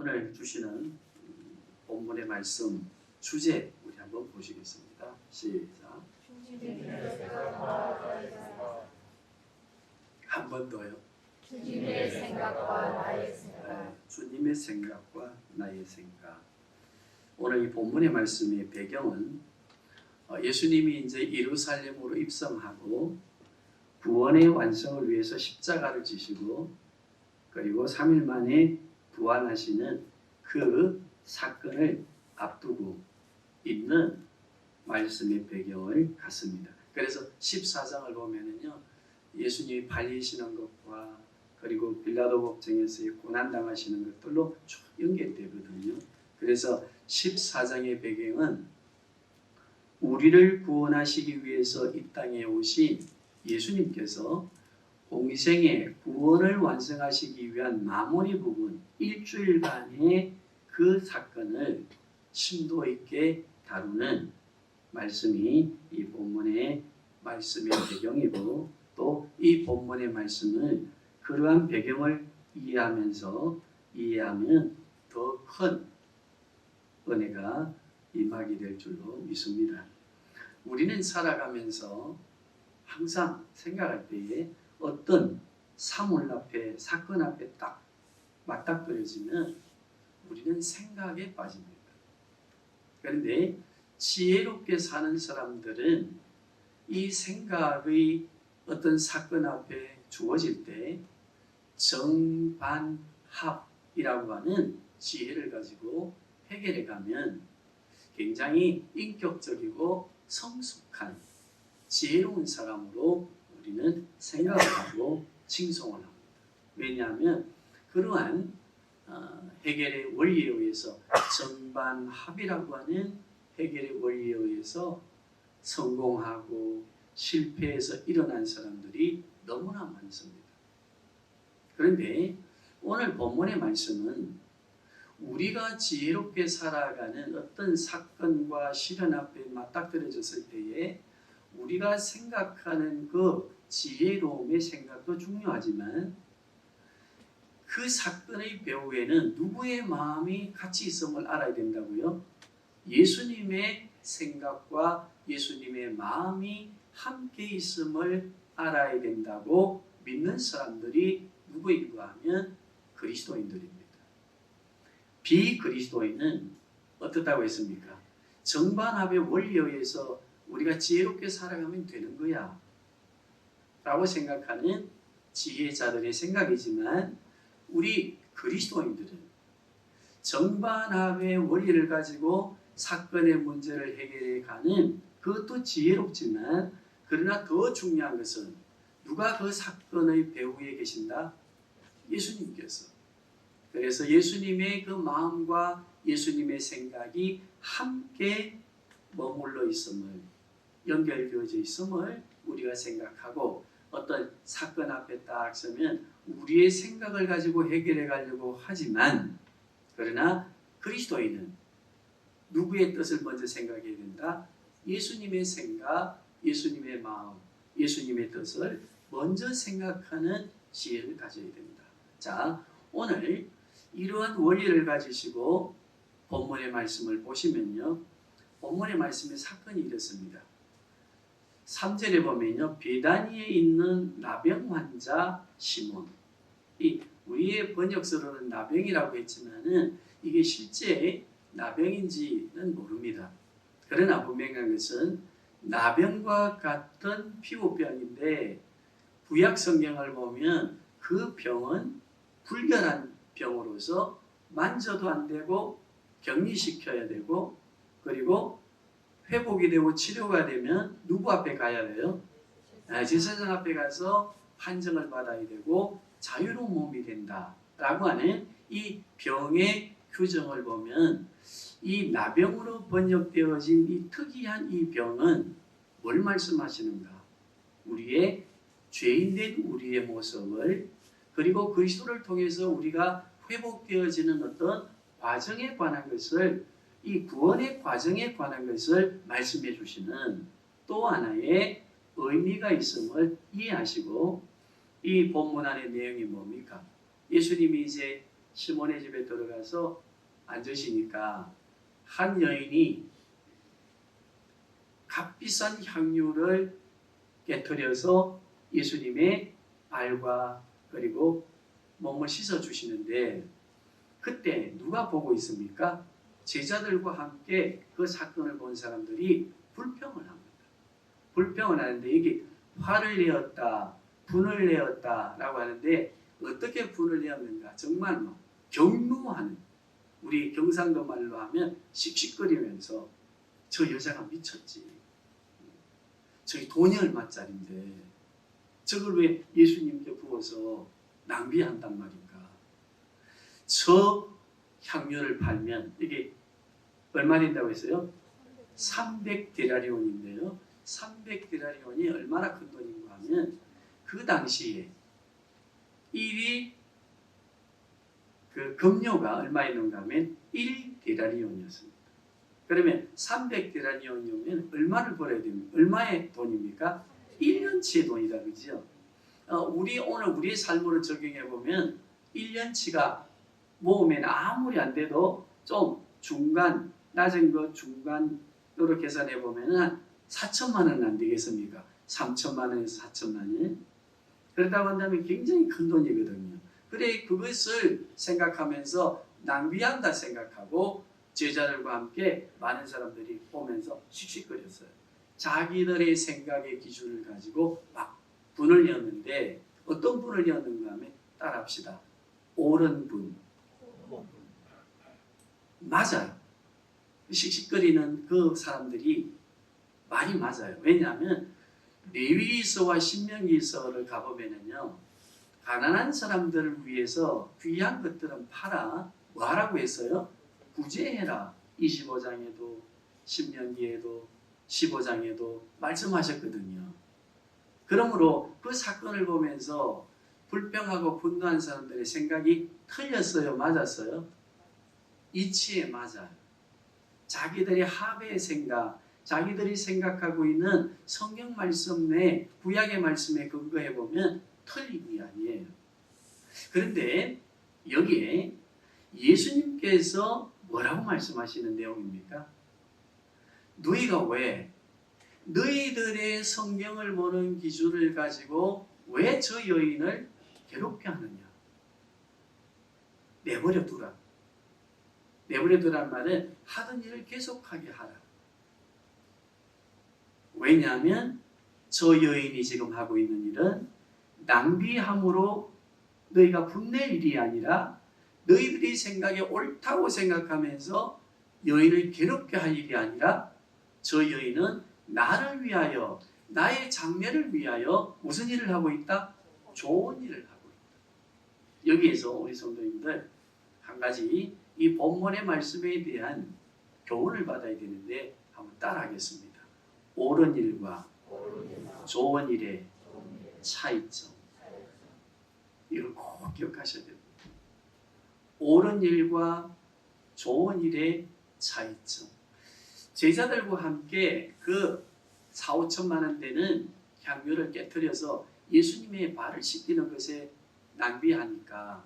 오늘 주시는 본문의 말씀 주제 우리 한번 보시겠습니다. 시작. 한 번 더요. 주님의 생각과 나의 생각. 주님의 생각과 나의 생각. 오늘 이 본문의 말씀의 배경은 예수님이 이제 예루살렘으로 입성하고 구원의 완성을 위해서 십자가를 지시고 그리고 3일 만에 부활하시는 그 사건을 앞두고 있는 말씀의 배경을 갖습니다. 그래서 14장을 보면은요, 예수님이 발리시는 것과 그리고 빌라도 법정에서의 고난당하시는 것들로 쭉 연결되거든요. 그래서 14장의 배경은 우리를 구원하시기 위해서 이 땅에 오신 예수님께서 공생의 구원을 완성하시기 위한 마무리 부분 일주일간의 그 사건을 심도 있게 다루는 말씀이 이 본문의 말씀의 배경이고, 또 이 본문의 말씀을 그러한 배경을 이해하면 더 큰 은혜가 임하게 될 줄로 믿습니다. 우리는 살아가면서 항상 생각할 때에 어떤 사물 앞에, 사건 앞에 딱 맞닥뜨려지면 우리는 생각에 빠집니다. 그런데 지혜롭게 사는 사람들은 이 생각의 어떤 사건 앞에 주어질 때 정반합이라고 하는 지혜를 가지고 해결해 가면 굉장히 인격적이고 성숙한 지혜로운 사람으로 우리는 생각을 하고 칭송을 합니다. 왜냐하면 그러한 해결의 원리에 의해서 정반합이라고 하는 해결의 원리에 의해서 성공하고 실패해서 일어난 사람들이 너무나 많습니다. 그런데 오늘 본문의 말씀은 우리가 지혜롭게 살아가는 어떤 사건과 시련 앞에 맞닥뜨려졌을 때에 우리가 생각하는 그 지혜로움의 생각도 중요하지만 그 사건의 배후에는 누구의 마음이 같이 있음을 알아야 된다고요? 예수님의 생각과 예수님의 마음이 함께 있음을 알아야 된다고 믿는 사람들이 누구인가 하면 그리스도인들입니다. 비그리스도인은 어떻다고 했습니까? 정반합의 원리에 의해서 우리가 지혜롭게 살아가면 되는 거야 라고 생각하는 지혜자들의 생각이지만, 우리 그리스도인들은 정반합의 원리를 가지고 사건의 문제를 해결해 가는 그것도 지혜롭지만, 그러나 더 중요한 것은 누가 그 사건의 배후에 계신다? 예수님께서. 그래서 예수님의 그 마음과 예수님의 생각이 함께 머물러 있음을, 연결되어져 있음을 우리가 생각하고, 어떤 사건 앞에 딱 서면 우리의 생각을 가지고 해결해 가려고 하지만, 그러나 그리스도인은 누구의 뜻을 먼저 생각해야 된다? 예수님의 생각, 예수님의 마음, 예수님의 뜻을 먼저 생각하는 지혜를 가져야 됩니다. 자, 오늘 이러한 원리를 가지시고 본문의 말씀을 보시면요, 본문의 말씀의 사건이 이렇습니다. 3절에 보면요, 베다니에 있는 나병 환자 시몬, 이 우리의 번역서로는 나병이라고 했지만은 이게 실제 나병인지는 모릅니다. 그러나 분명한 것은 나병과 같은 피부병인데, 구약 성경을 보면 그 병은 불결한 병으로서 만져도 안 되고 격리시켜야 되고, 그리고 회복이 되고 치료가 되면 누구 앞에 가야 돼요? 제사장 앞에 가서 판정을 받아야 되고 자유로운 몸이 된다라고 하는 이 병의 규정을 보면, 이 나병으로 번역되어진 이 특이한 이 병은 뭘 말씀하시는가? 우리의 죄인된 우리의 모습을, 그리고 그리스도를 통해서 우리가 회복되어지는 어떤 과정에 관한 것을, 이 구원의 과정에 관한 것을 말씀해 주시는 또 하나의 의미가 있음을 이해하시고, 이 본문 안의 내용이 뭡니까? 예수님이 이제 시몬의 집에 들어가서 앉으시니까 한 여인이 값비싼 향유를 깨트려서 예수님의 발과 그리고 몸을 씻어 주시는데 그때 누가 보고 있습니까? 제자들과 함께 그 사건을 본 사람들이 불평을 합니다. 불평을 하는데 이게 화를 내었다, 분을 내었다라고 하는데 어떻게 분을 내었는가? 정말 경노하는, 우리 경상도 말로 하면 씩씩거리면서 저 여자가 미쳤지. 저기 돈이 얼마짜린데 저걸 왜 예수님께 부어서 낭비한단 말인가? 저 향유를 팔면 이게 얼마 된다고 했어요? 300데나리온인데요. 300데나리온이 얼마나 큰 돈인가 하면 그 당시에 1이 그 금료가 얼마였는가 하면 1데나리온이었습니다. 그러면 300데나리온이면 얼마를 벌어야 됩니까? 얼마의 돈입니까? 1년치의 돈이다, 그죠? 오늘 우리의 삶으로 적용해 보면 1년치가 모으면 아무리 안 돼도 좀 중간, 낮은 거 중간으로 계산해 보면은 4천만 원은 안 되겠습니까? 3천만 원에서 4천만 원. 그렇다고 한다면 굉장히 큰 돈이거든요. 그래 그것을 생각하면서 낭비한다 생각하고 제자들과 함께 많은 사람들이 보면서 씩씩거렸어요. 자기들의 생각의 기준을 가지고 막 분을 내었는데 어떤 분을 내었는가 하면 따라합시다. 옳은 분. 맞아요. 씩씩거리는 그 사람들이 말이 맞아요. 왜냐하면 레위기서와 신명기서를 가보면은요, 가난한 사람들을 위해서 귀한 것들은 팔아 뭐 하라고 했어요? 구제해라. 25장에도 신명기에도 15장에도 말씀하셨거든요. 그러므로 그 사건을 보면서 불평하고 분노한 사람들의 생각이 틀렸어요? 맞았어요? 이치에 맞아요. 자기들의 합의 생각, 자기들이 생각하고 있는 성경 말씀 내 구약의 말씀에 근거해 보면 틀림이 아니에요. 그런데 여기에 예수님께서 뭐라고 말씀하시는 내용입니까? 너희가 왜 너희들의 성경을 보는 기준을 가지고 왜 저 여인을 괴롭게 하느냐? 내버려 두라. 내버려 두란 말은 하던 일을 계속하게 하라. 왜냐하면 저 여인이 지금 하고 있는 일은 낭비함으로 너희가 분낼 일이 아니라 너희들이 생각에 옳다고 생각하면서 여인을 괴롭게 할 일이 아니라 저 여인은 나를 위하여 나의 장래를 위하여 무슨 일을 하고 있다? 좋은 일을 하고 있다. 여기에서 우리 성도님들 한 가지 이 본문의 말씀에 대한 교훈을 받아야 되는데 한번 따라하겠습니다. 옳은 일과 좋은 일의 차이점. 이걸 꼭 기억하셔야 됩니다. 옳은 일과 좋은 일의 차이점. 제자들과 함께 그 4, 5천만 원 되는 향유를 깨트려서 예수님의 발을 씻기는 것에 낭비하니까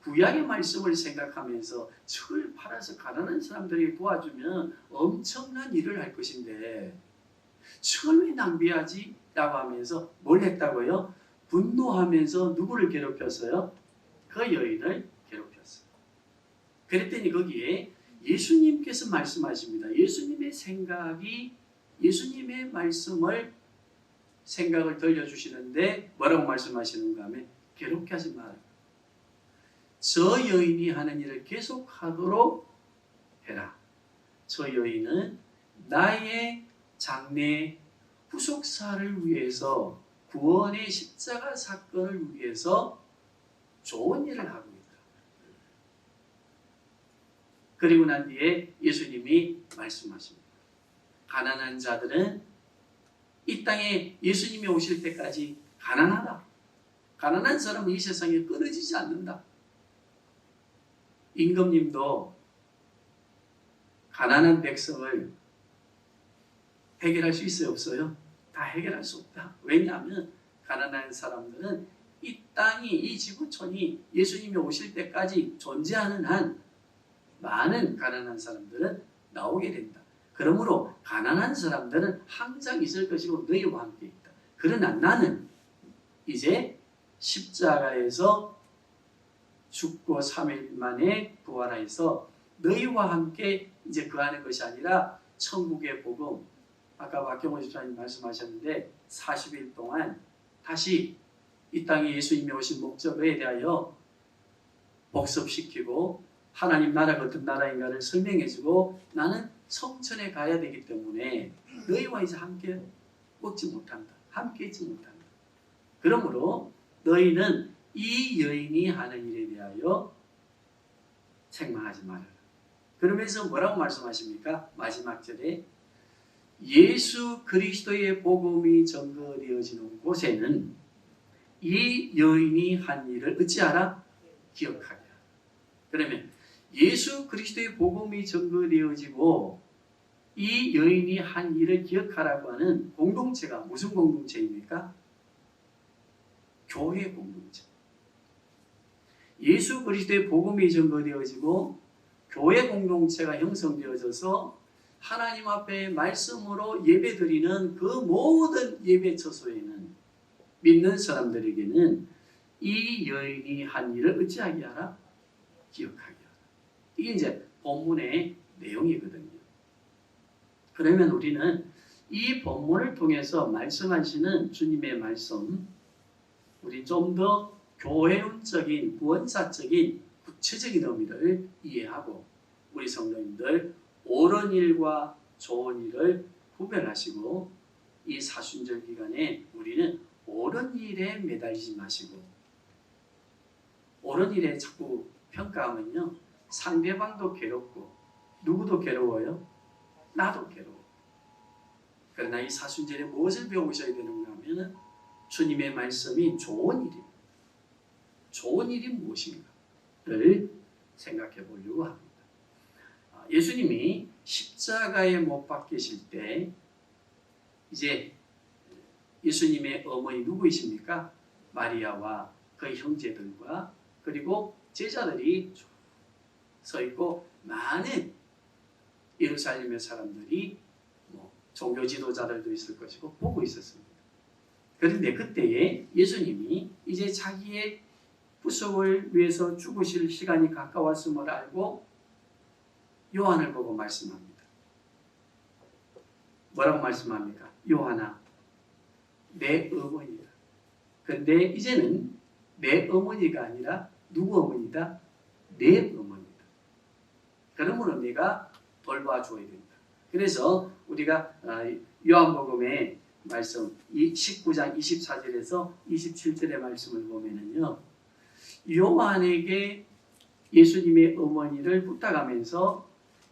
구약의 말씀을 생각하면서 척을 팔아서 가난한 사람들이 도와주면 엄청난 일을 할 것인데 척을 왜 낭비하지? 라고 하면서 뭘 했다고요? 분노하면서 누구를 괴롭혔어요? 그 여인을 괴롭혔어요. 그랬더니 거기에 예수님께서 말씀하십니다. 예수님의 생각이 예수님의 말씀을 생각을 들려주시는데 뭐라고 말씀하시는가 하면 괴롭게 하지 마라. 저 여인이 하는 일을 계속하도록 해라. 저 여인은 나의 장래 후속사를 위해서 구원의 십자가 사건을 위해서 좋은 일을 하고 있다. 그리고 난 뒤에 예수님이 말씀하십니다. 가난한 자들은 이 땅에 예수님이 오실 때까지 가난하다. 가난한 사람은 이 세상에 끊어지지 않는다. 임금님도 가난한 백성을 해결할 수 있어요? 없어요? 다 해결할 수 없다. 왜냐하면 가난한 사람들은 이 땅이 이 지구촌이 예수님이 오실 때까지 존재하는 한 많은 가난한 사람들은 나오게 된다. 그러므로 가난한 사람들은 항상 있을 것이고 너희와 함께 있다. 그러나 나는 이제 십자가에서 죽고 3일 만에 부활해서 너희와 함께 이제 거하는 것이 아니라 천국의 복음, 아까 박경호 집사님 말씀하셨는데 40일 동안 다시 이 땅에 예수님이 오신 목적에 대하여 복습시키고 하나님 나라가 어떤 나라인가를 설명해주고 나는 성천에 가야 되기 때문에 너희와 이제 함께 걷지 못한다. 함께 있지 못한다. 그러므로 너희는 이 여인이 하는 일에 대하여 책망하지 말아라. 그러면서 뭐라고 말씀하십니까? 마지막 절에 예수 그리스도의 복음이 전거되어지는 곳에는 이 여인이 한 일을 어찌하라? 기억하게 하라. 그러면 예수 그리스도의 복음이 전거되어지고 이 여인이 한 일을 기억하라고 하는 공동체가 무슨 공동체입니까? 교회 공동체. 예수 그리스도의 복음이 전거되어지고 교회 공동체가 형성되어져서 하나님 앞에 말씀으로 예배드리는 그 모든 예배 처소에는 믿는 사람들에게는 이 여인이 한 일을 어찌하게 하라? 기억하게 하라. 이게 이제 본문의 내용이거든요. 그러면 우리는 이 본문을 통해서 말씀하시는 주님의 말씀, 우리 좀 더 교회론적인, 구원사적인 구체적인 의미를 이해하고 우리 성도님들 옳은 일과 좋은 일을 구별하시고 이 사순절 기간에 우리는 옳은 일에 매달리지 마시고 옳은 일에 자꾸 평가하면요 상대방도 괴롭고 누구도 괴로워요? 나도 괴로워. 그러나 이 사순절에 무엇을 배우셔야 되는가 하면 주님의 말씀이 좋은 일입니다. 좋은 일이 무엇인가를 생각해 보려고 합니다. 예수님이 십자가에 못 박히실 때 이제 예수님의 어머니 누구이십니까? 마리아와 그 형제들과 그리고 제자들이 서 있고 많은 예루살렘의 사람들이 종교 지도자들도 있을 것이고 보고 있었습니다. 그런데 그때에 예수님이 이제 자기의 구속을 위해서 죽으실 시간이 가까웠음을 알고 요한을 보고 말씀합니다. 뭐라고 말씀합니까? 요한아, 내 어머니다. 그런데 이제는 내 어머니가 아니라 누구 어머니다? 내 어머니다. 그러므로 내가 돌봐줘야 된다. 그래서 우리가 요한복음의 말씀 19장 24절에서 27절의 말씀을 보면은요, 요한에게 예수님의 어머니를 부탁하면서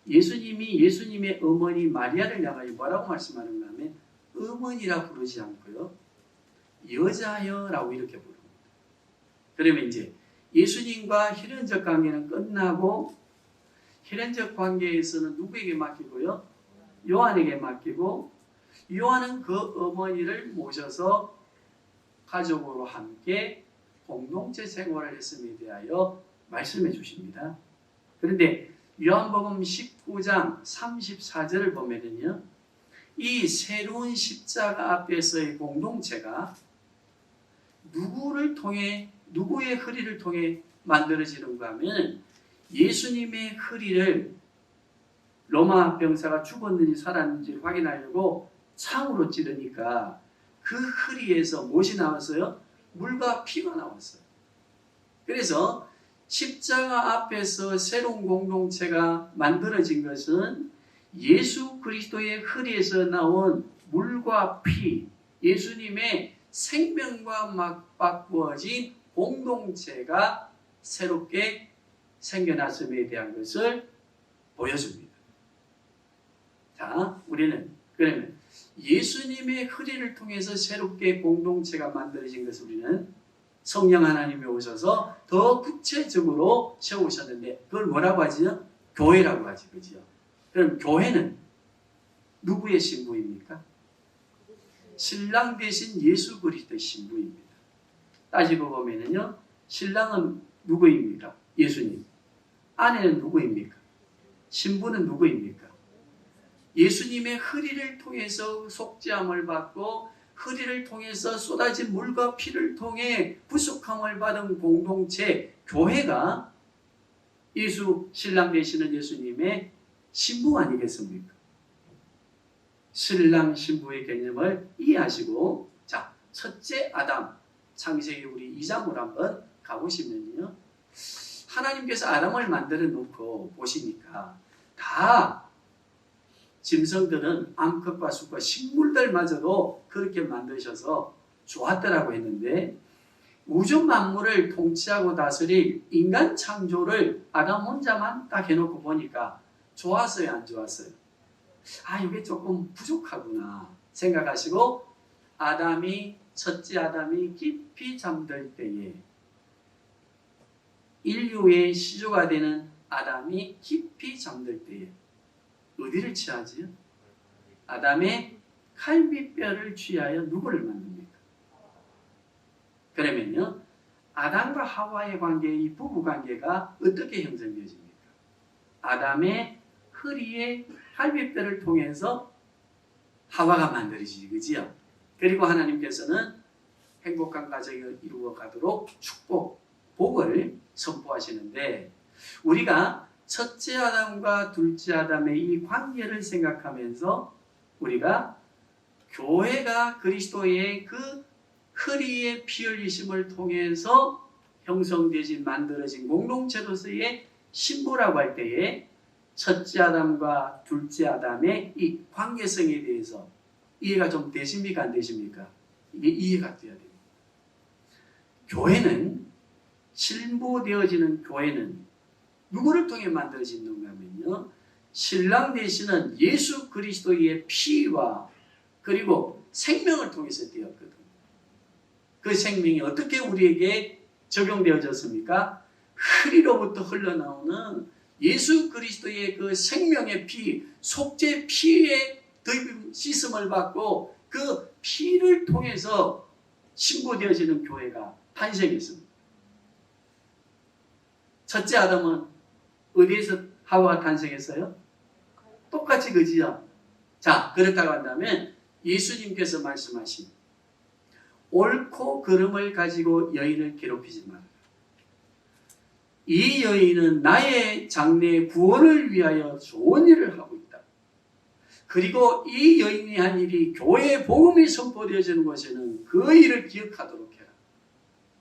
예수님이 예수님의 어머니 마리아를 향하여 뭐라고 말씀하는가 하면 어머니라 부르지 않고요, 여자여라고 이렇게 부릅니다. 그러면 이제 예수님과 혈연적 관계는 끝나고 혈연적 관계에서는 누구에게 맡기고요? 요한에게 맡기고 요한은 그 어머니를 모셔서 가족으로 함께 공동체 생활을 했음에 대하여 말씀해 주십니다. 그런데 요한복음 19장 34절을 보면은요, 이 새로운 십자가 앞에서의 공동체가 누구를 통해, 누구의 허리를 통해 만들어지는가 하면 예수님의 허리를 로마 병사가 죽었는지 살았는지 확인하려고 창으로 찌르니까 그 허리에서 무엇이 나왔어요? 물과 피가 나왔어요. 그래서 십자가 앞에서 새로운 공동체가 만들어진 것은 예수 그리스도의 허리에서 나온 물과 피, 예수님의 생명과 맞바꾸어진 공동체가 새롭게 생겨났음에 대한 것을 보여줍니다. 자, 우리는 그러면 예수님의 허리를 통해서 새롭게 공동체가 만들어진 것을 우리는 성령 하나님이 오셔서 더 구체적으로 세우셨는데 그걸 뭐라고 하지요? 교회라고 하지, 그죠? 그럼 교회는 누구의 신부입니까? 신랑 대신 예수 그리스도의 신부입니다. 따지고 보면은요, 신랑은 누구입니까? 예수님. 아내는 누구입니까? 신부는 누구입니까? 예수님의 허리를 통해서 속죄함을 받고 허리를 통해서 쏟아진 물과 피를 통해 부속함을 받은 공동체 교회가 예수 신랑 되시는 예수님의 신부 아니겠습니까? 신랑 신부의 개념을 이해하시고, 자, 첫째 아담, 창세기 우리 2장으로 한번 가보시면요, 하나님께서 아담을 만들어 놓고 보시니까 다 짐승들은 암컷과 수컷 식물들마저도 그렇게 만드셔서 좋았더라고 했는데, 우주 만물을 통치하고 다스릴 인간 창조를 아담 혼자만 딱 해놓고 보니까 좋았어요, 안 좋았어요? 아, 이게 조금 부족하구나 생각하시고, 첫째 아담이 깊이 잠들 때에, 인류의 시조가 되는 아담이 깊이 잠들 때에 어디를 취하지요? 아담의 갈비뼈를 취하여 누구를 만듭니까? 그러면요, 아담과 하와의 관계, 이 부부 관계가 어떻게 형성되어집니까? 아담의 허리에 갈비뼈를 통해서 하와가 만들어지지, 그지요? 그리고 하나님께서는 행복한 가정을 이루어 가도록 축복, 복을 선포하시는데, 우리가 첫째 아담과 둘째 아담의 이 관계를 생각하면서 우리가 교회가 그리스도의 그 허리의 피 흘리심을 통해서 형성되진 만들어진 공동체로서의 신부라고 할 때에 첫째 아담과 둘째 아담의 이 관계성에 대해서 이해가 좀 되십니까? 안 되십니까? 이게 이해가 돼야 됩니다. 교회는, 신부되어지는 교회는 누구를 통해 만들어지는가 하면요, 신랑 되시는 예수 그리스도의 피와 그리고 생명을 통해서 되었거든요. 그 생명이 어떻게 우리에게 적용되어졌습니까? 허리로부터 흘러나오는 예수 그리스도의 그 생명의 피, 속죄 피의 씻음을 받고 그 피를 통해서 신부되어지는 교회가 탄생했습니다. 첫째 아담은 어디에서 하와가 탄생했어요? 똑같이 그지요? 자, 그렇다고 한다면 예수님께서 말씀하신 옳고 그름을 가지고 여인을 괴롭히지 말아라. 이 여인은 나의 장래의 구원을 위하여 좋은 일을 하고 있다. 그리고 이 여인이 한 일이 교회의 복음이 선포되어지는 것에는 그 일을 기억하도록 해라.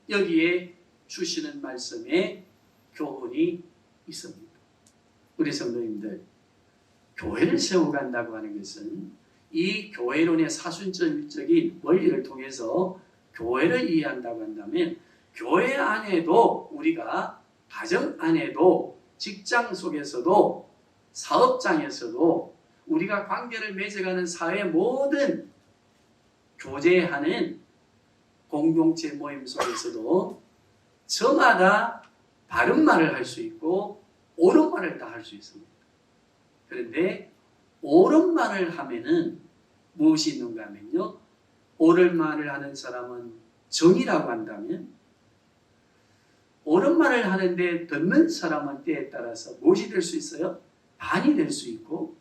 여기에 주시는 말씀에 교훈이 있습니다. 우리 성도님들, 교회를 세워간다고 하는 것은 이 교회론의 사순적인 원리를 통해서 교회를 이해한다고 한다면, 교회 안에도 우리가 가정 안에도 직장 속에서도 사업장에서도 우리가 관계를 맺어가는 사회 모든 교제하는 공동체 모임 속에서도 저마다 바른 말을 할 수 있고 옳은 말을 다 할 수 있습니다. 그런데 옳은 말을 하면은 무엇이 있는가 하면요, 옳은 말을 하는 사람은 정이라고 한다면, 옳은 말을 하는데 듣는 사람은 때에 따라서 무엇이 될 수 있어요? 반이 될 수 있고,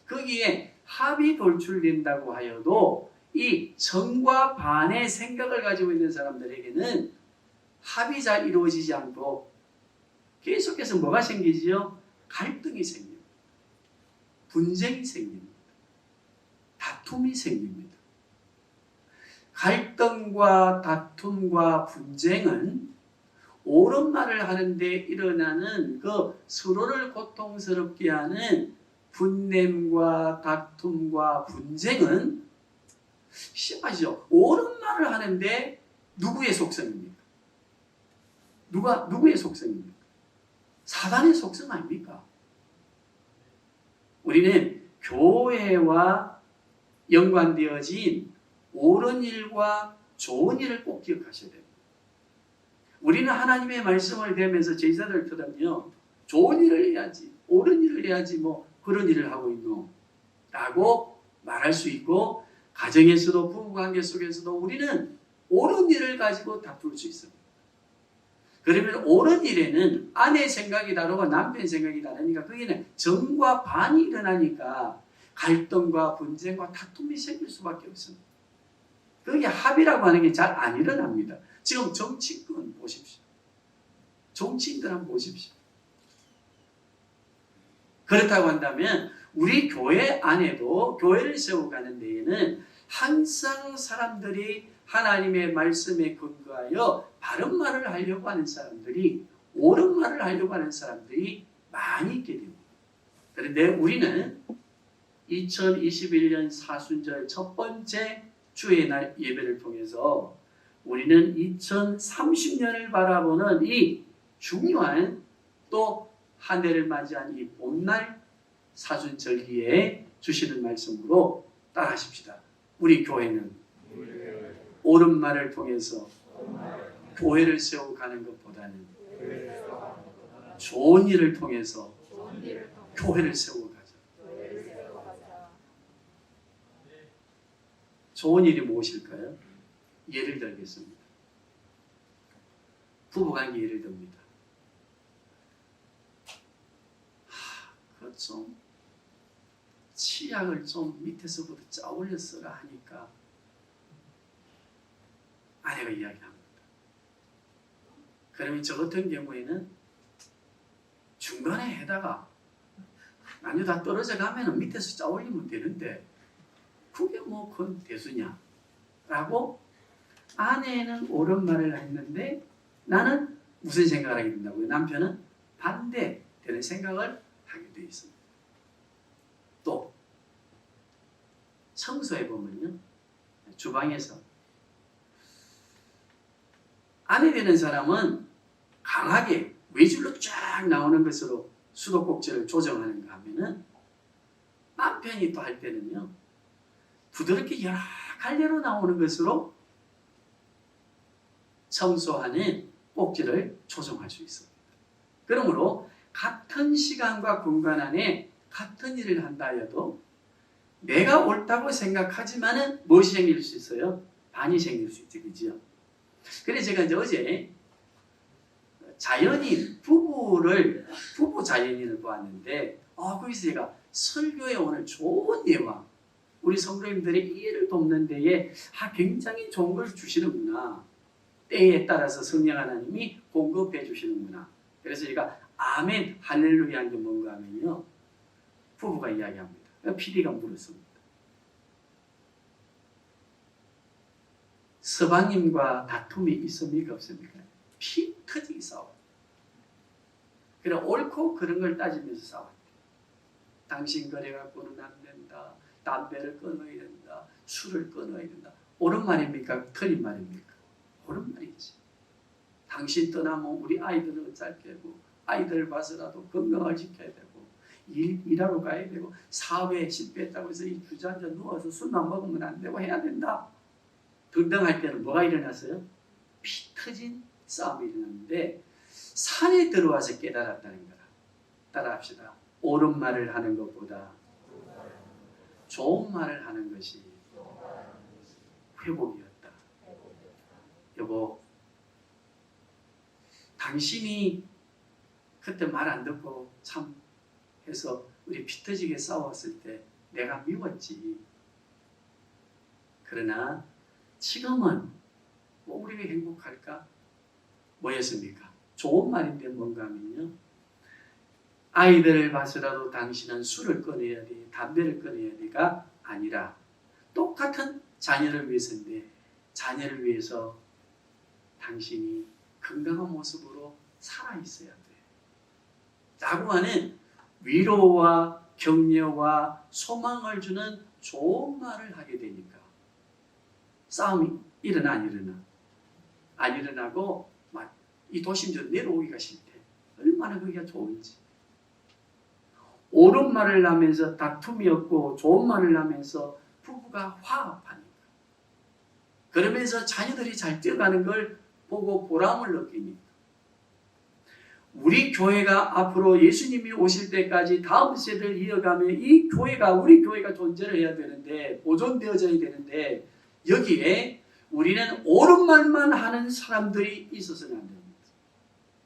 거기에 합이 돌출된다고 하여도 이 정과 반의 생각을 가지고 있는 사람들에게는 합이 잘 이루어지지 않고 계속해서 뭐가 생기지요? 갈등이 생깁니다. 분쟁이 생깁니다. 다툼이 생깁니다. 갈등과 다툼과 분쟁은 옳은 말을 하는데 일어나는 그 서로를 고통스럽게 하는 분냄과 다툼과 분쟁은 심하죠. 옳은 말을 하는데 누구의 속성입니까? 누구의 속성입니까? 사단의 속성 아닙니까? 우리는 교회와 연관되어진 옳은 일과 좋은 일을 꼭 기억하셔야 됩니다. 우리는 하나님의 말씀을 대면서 제자들 들으며 좋은 일을 해야지, 옳은 일을 해야지 뭐 그런 일을 하고 있노 라고 말할 수 있고, 가정에서도 부부관계 속에서도 우리는 옳은 일을 가지고 다툴 수 있습니다. 그러면 옳은 일에는 아내 생각이 다르고 남편 생각이 다르니까 거기는 정과 반이 일어나니까 갈등과 분쟁과 다툼이 생길 수밖에 없습니다. 그게 합의라고 하는 게 잘 안 일어납니다. 지금 정치권 보십시오. 정치인들 한번 보십시오. 그렇다고 한다면 우리 교회 안에도 교회를 세워가는 데에는 항상 사람들이 하나님의 말씀에 근거하여 바른 말을 하려고 하는 사람들이, 옳은 말을 하려고 하는 사람들이 많이 있게 됩니다. 그런데 우리는 2021년 사순절 첫 번째 주의 날 예배를 통해서 우리는 2030년을 바라보는 이 중요한 또 한 해를 맞이한 이 봄날 사순절기에 주시는 말씀으로 따라하십시다. 우리 교회는 옳은 말을 통해서 교회를 세워가는 것보다는 좋은 일을 통해서 교회를 세워가자. 좋은 일이 무엇일까요? 예를 들겠습니다. 부부관계 예를 듭니다. 좀 치약을 좀 밑에서부터 짜올려 쓰라 하니까 아내가 이야기합니다. 그러면 저 같은 경우에는 중간에 해다가 나중에 다 떨어져 가면 밑에서 짜올리면 되는데 그게 뭐 그건 대수냐 라고 아내는 옳은 말을 했는데 나는 무슨 생각을 하게 된다고요? 남편은 반대되는 생각을 하게 되어 있습니다. 또 청소해 보면요, 주방에서 아내 되는 사람은 강하게 외줄로 쫙 나오는 것으로 수도꼭지를 조정하는가 하면은 남편이 또 할 때는요 부드럽게 여러 갈래로 나오는 것으로 청소하는 꼭지를 조정할 수 있습니다. 그러므로 같은 시간과 공간 안에 같은 일을 한다 해도 내가 옳다고 생각하지만은 무엇이 생길 수 있어요? 반이 생길 수 있죠. 그죠? 그래서 제가 이제 어제 자연인, 부부 자연인을 보았는데 거기서 제가 설교에 오늘 좋은 예와 우리 성도님들의 이해를 돕는 데에 굉장히 좋은 걸 주시는구나. 때에 따라서 성령 하나님이 공급해 주시는구나. 그래서 제가 아멘, 할렐루야 한 게 뭔가 하면요. 부부가 이야기합니다. PD가 물었습니다. 서방님과 다툼이 있습니까? 없습니까? 피 터지게 싸워요. 그래 옳고 그런 걸 따지면서 싸워요. 당신 그래 갖고는 안 된다. 담배를 끊어야 된다. 술을 끊어야 된다. 옳은 말입니까? 틀린 말입니까? 옳은 말이지. 당신 떠나면 우리 아이들은 어쩔 게고 아이들 봐서라도 건강을 지켜야 되고 일하러 가야 되고 사회에 실패했다고 해서 이 주저앉아 누워서 술만 먹으면 안 되고 해야 된다. 등등할 때는 뭐가 일어났어요? 피 터진 싸움이 일어났는데 산에 들어와서 깨달았다는 거라. 따라합시다. 옳은 말을 하는 것보다 좋은 말을 하는 것이 회복이었다. 여보, 당신이 그때 말 안 듣고 참 해서 우리 피 터지게 싸웠을 때 내가 미웠지. 그러나 지금은 뭐 우리가 행복할까? 뭐였습니까? 좋은 말인데 뭔가 하면요. 아이들을 봐서라도 당신은 술을 끊어야 돼, 담배를 끊어야 돼가 아니라 똑같은 자녀를 위해서인데 자녀를 위해서 당신이 건강한 모습으로 살아있어야 돼. 라고 하는 위로와 격려와 소망을 주는 좋은 말을 하게 되니까 싸움이 일어나 안 일어나? 안 일어나고 막 이 도심으로 내려오기가 싫대. 얼마나 그게 좋은지. 옳은 말을 하면서 다툼이 없고 좋은 말을 하면서 부부가 화합하니까. 그러면서 자녀들이 잘 뛰어가는 걸 보고 보람을 느끼니까. 우리 교회가 앞으로 예수님이 오실 때까지 다음 세대를 이어가며 이 교회가 우리 교회가 존재를 해야 되는데 보존되어져야 되는데 여기에 우리는 옳은 말만 하는 사람들이 있어서는 안 됩니다.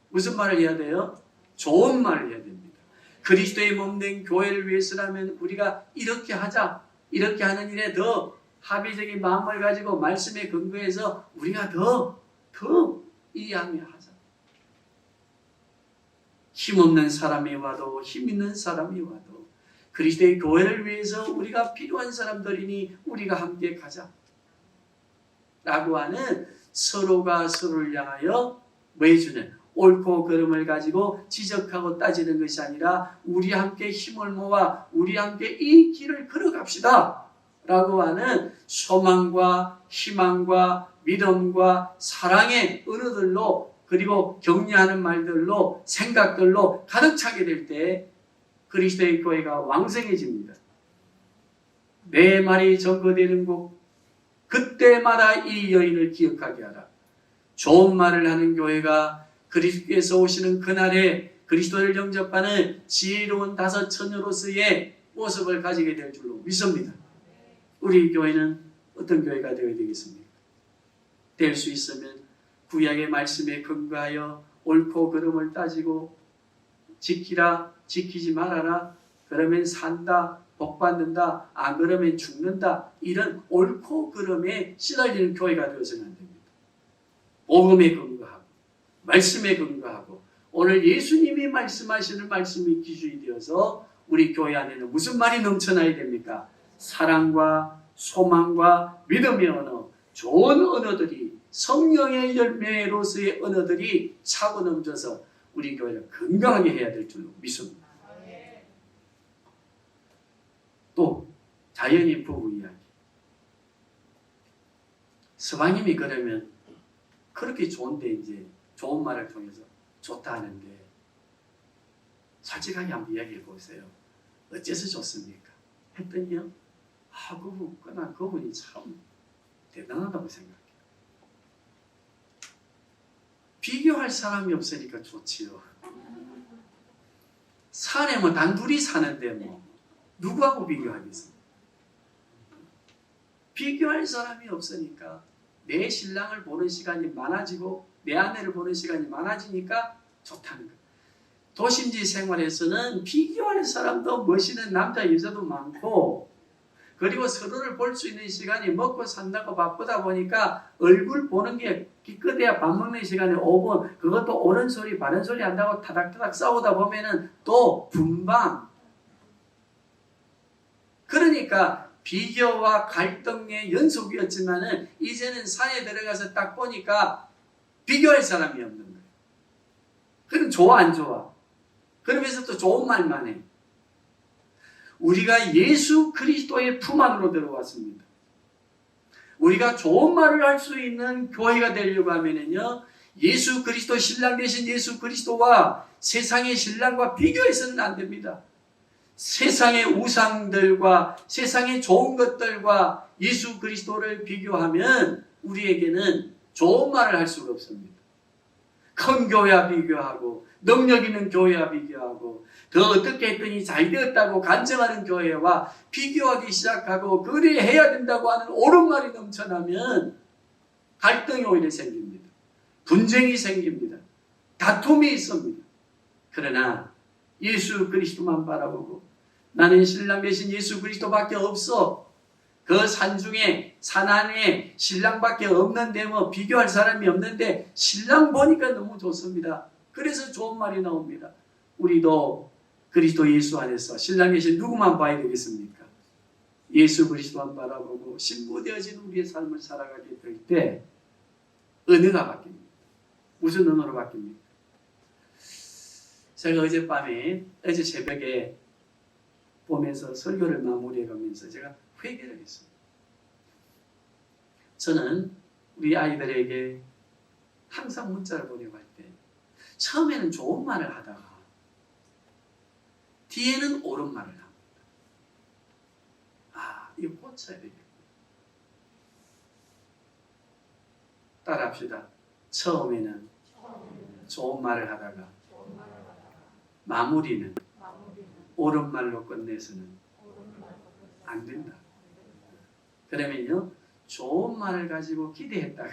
무슨 말을 해야 돼요? 좋은 말을 해야 됩니다. 그리스도의 몸된 교회를 위해서라면 우리가 이렇게 하자, 이렇게 하는 일에 더 합의적인 마음을 가지고 말씀에 근거해서 우리가 더 이해하며 하자. 힘없는 사람이 와도 힘 있는 사람이 와도 그리스도의 교회를 위해서 우리가 필요한 사람들이니 우리가 함께 가자 라고 하는 서로가 서로를 향하여 뭐 해주는 옳고 그름을 가지고 지적하고 따지는 것이 아니라 우리 함께 힘을 모아 우리 함께 이 길을 걸어갑시다 라고 하는 소망과 희망과 믿음과 사랑의 언어들로 그리고 격려하는 말들로 생각들로 가득 차게 될 때 그리스도의 교회가 왕성해집니다. 내 말이 전거되는 곳 그때마다 이 여인을 기억하게 하라. 좋은 말을 하는 교회가 그리스도께서 오시는 그날에 그리스도를 영접하는 지혜로운 다섯 처녀로서의 모습을 가지게 될 줄로 믿습니다. 우리 교회는 어떤 교회가 되어야 되겠습니까? 될 수 있으면 구약의 말씀에 근거하여 옳고 그름을 따지고 지키라, 지키지 말아라, 그러면 산다, 복받는다, 안 그러면 죽는다, 이런 옳고 그름에 시달리는 교회가 되어서는 안 됩니다. 복음에 근거하고 말씀에 근거하고 오늘 예수님이 말씀하시는 말씀이 기준이 되어서 우리 교회 안에는 무슨 말이 넘쳐나야 됩니까? 사랑과 소망과 믿음의 언어, 좋은 언어들이 성령의 열매로서의 언어들이 차고 넘쳐서 우리 교회를 건강하게 해야 될 줄로 믿습니다. 또 자연인 부부 이야기. 스바님이 그러면 그렇게 좋은데 이제 좋은 말을 통해서 좋다 하는데 솔직하게 한번 이야기해 보세요. 어째서 좋습니까? 했더니요. 그분이 참 대단하다고 생각해요. 비교할 사람이 없으니까 좋지요. 산에 뭐 단둘이 사는데 뭐 누구하고 비교하겠습니까? 비교할 사람이 없으니까 내 신랑을 보는 시간이 많아지고 내 아내를 보는 시간이 많아지니까 좋다는 거예요. 도심지 생활에서는 비교할 사람도 멋있는 남자 여자도 많고 그리고 서로를 볼 수 있는 시간이 먹고 산다고 바쁘다 보니까 얼굴 보는 게 기껏해야 밥 먹는 시간에 5분 그것도 옳은 소리 바른 소리 한다고 타닥타닥 싸우다 보면은 또 분방. 그러니까 비교와 갈등의 연속이었지만은 이제는 산에 들어가서 딱 보니까 비교할 사람이 없는 거예요. 그럼 좋아 안 좋아? 그러면서 또 좋은 말만 해. 우리가 예수 그리스도의 품 안으로 들어왔습니다. 우리가 좋은 말을 할 수 있는 교회가 되려고 하면은요, 예수 그리스도 신랑 되신 예수 그리스도와 세상의 신랑과 비교해서는 안 됩니다. 세상의 우상들과 세상의 좋은 것들과 예수 그리스도를 비교하면 우리에게는 좋은 말을 할 수가 없습니다. 큰 교회와 비교하고 능력 있는 교회와 비교하고 더 어떻게 했더니 잘 되었다고 간증하는 교회와 비교하기 시작하고 그래 해야 된다고 하는 옳은 말이 넘쳐나면 갈등이 오히려 생깁니다. 분쟁이 생깁니다. 다툼이 있습니다. 그러나 예수 그리스도만 바라보고 나는 신랑 대신 예수 그리스도밖에 없어. 그 산중에 산 안에 신랑밖에 없는데 뭐 비교할 사람이 없는데 신랑 보니까 너무 좋습니다. 그래서 좋은 말이 나옵니다. 우리도 그리스도 예수 안에서 신랑 대신 누구만 봐야 되겠습니까? 예수 그리스도만 바라보고 신부되어진 우리의 삶을 살아가게 될 때 언어가 바뀝니다. 무슨 언어로 바뀝니까? 제가 어제 새벽에 보면서 설교를 마무리해가면서 제가 회개를 했습니다. 저는 우리 아이들에게 항상 문자를 보내고 할 때 처음에는 좋은 말을 하다가 뒤에는 옳은 말을 합니다. 이거 고쳐야 되겠다. 따라합시다. 처음에는 좋은 말을 하다가 마무리는 옳은 말로 끝내서는 안 된다. 그러면요, 좋은 말을 가지고 기대했다가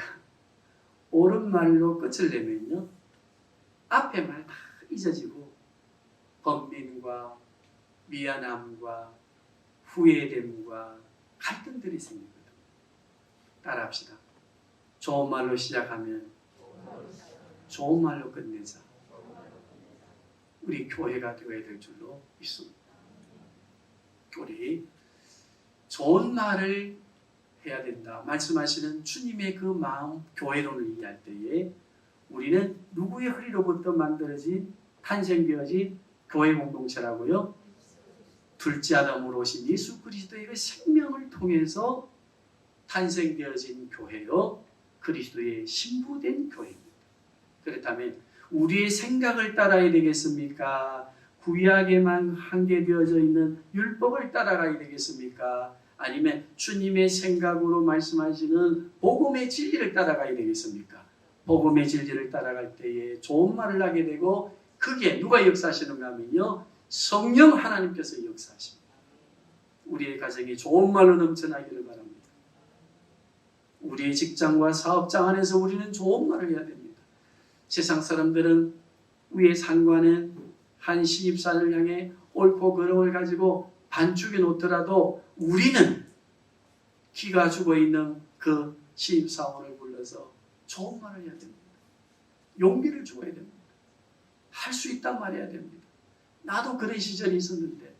옳은 말로 끝을 내면요, 앞에 말 다 잊어지고 번민과 미안함과 후회됨과 갈등들이 생기거든요. 따라합시다. 좋은 말로 시작하면 좋은 말로 끝내자. 우리 교회가 되어야 될 줄로 믿습니다. 우리 좋은 말을 해야 된다 말씀하시는 주님의 그 마음, 교회론을 이해할 때에 우리는 누구의 허리로부터 만들어진 탄생되어진 교회 공동체라고요? 둘째 아담으로 오신 예수 그리스도의 그 생명을 통해서 탄생되어진 교회요, 그리스도의 신부된 교회입니다. 그렇다면 우리의 생각을 따라야 되겠습니까? 구약에만 한계되어져 있는 율법을 따라가야 되겠습니까? 아니면 주님의 생각으로 말씀하시는 복음의 진리를 따라가야 되겠습니까? 복음의 진리를 따라갈 때에 좋은 말을 하게 되고, 그게 누가 역사하시는가 하면요, 성령 하나님께서 역사하십니다. 우리의 가정이 좋은 말로 넘쳐나기를 바랍니다. 우리의 직장과 사업장 안에서 우리는 좋은 말을 해야 됩니다. 세상 사람들은 위에 상관은 한 신입사원을 향해 옳고 그름을 가지고 반죽해 놓더라도 우리는 기가 죽어있는 그 신입사원을 불러서 좋은 말을 해야 됩니다. 용기를 주어야 됩니다. 할 수 있단 말해야 됩니다. 나도 그런 시절이 있었는데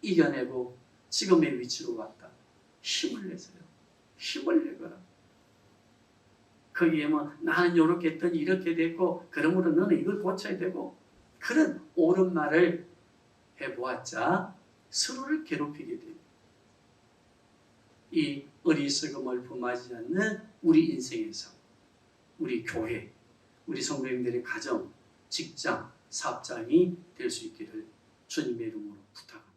이겨내고 지금의 위치로 왔다. 힘을 내세요. 힘을 내거라. 거기에 뭐 나는 이렇게 했더니 이렇게 됐고 그러므로 너는 이걸 고쳐야 되고, 그런 옳은 말을 해보았자 서로를 괴롭히게 됩니다. 이 어리석음을 범하지 않는 우리 인생의 삶, 우리 교회, 우리 성도님들의 가정, 직장, 사업장이 될 수 있기를 주님의 이름으로 부탁합니다.